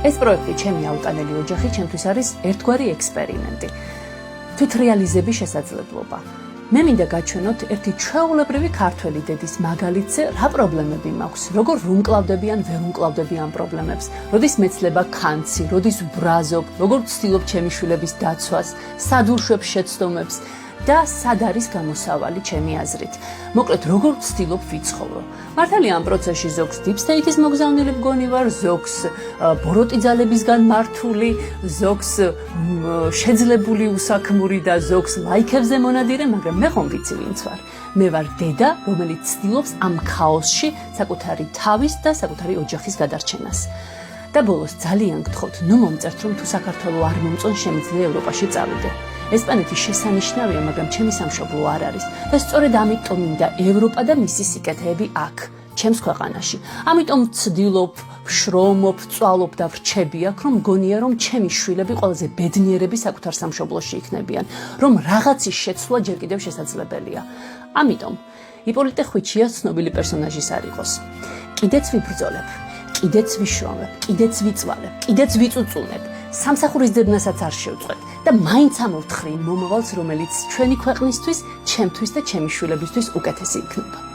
ეს პროექტი ჩემი აუტანელი ოჯახი ჩემთვის არის ერთგვარი ექსპერიმენტი. თვითრეალიზების შესაძლებლობა. მე მინდა გაჩვენოთ ერთი ჩვეულებრივი ქართველი დედის მაგალითზე, რა პრობლემები მაქვს, როგორ ვუმკლავდებიან, ვერ უმკლავდებიან პრობლემებს, როდის მეცლება კანცი, როდის ვბრაზობ, როგორ ვცდილობ ჩემი შვილების დაცვას, სად ვუშვებ შეცდომებს და სად არის გამოსავალი ჩემი აზრით. მოკლედ, როგორ ვცდილობ ვიცხოვრო. მართალია ამ პროცესში ზოგს deep state-ის მოგზავნილი მგონი ვარ, ზოგს ბოროტი ძალებისგან მართული, ზოგს შეძლებული უსაქმური და ზოგს ლაიქებზე მონადირე, მაგრამ მე ხომ ვიცი ვინც ვარ. მე ვარ დედა, რომელიც ცდილობს ამ ქაოსში საკუთარი თავის და საკუთარი ოჯახის გადარჩენას. და ბოლოს ძალიან გთხოვთ, ნუ მომწერთ, რომ თუ საქართველო არ მომწონს, შემიძლია ევროპაში წავიდე. ესპანეთი შესანიშნავია, მაგრამ ჩემი სამშობლო არ არის. და სწორედ ამიტომ მინდა ევროპა და მისი სიკეთეები აქ, ჩემს ქვეყანაში. ამიტომ ვცდილობ, ვშრომობ, ვწვალობ და ვრჩები აქ, რომ მგონია, რომ ჩემი შვილები ყველაზე ბედნიერები საკუთარ სამშობლოში იქნებიან, რომ რაღაცის შეცვლა ჯერ კიდევ შესაძლებელია. ამიტომ იპოლიტე ხვიჩია ცნობილი პერსონაჟის არ იყოს. კიდეც ვიბრძოლებ, კიდეც ვიშრომებ, კიდეც ვიწვალებ, კიდეც ვიწუწუნებ. სამსახურის ძებნასაც არ შევწყვეტ და მაინც ამოვთხრი იმ მომავალს, რომელიც ჩვენი ქვეყნისთვის, ჩემთვის და ჩემი შვილებისთვის უკეთესი იქნება.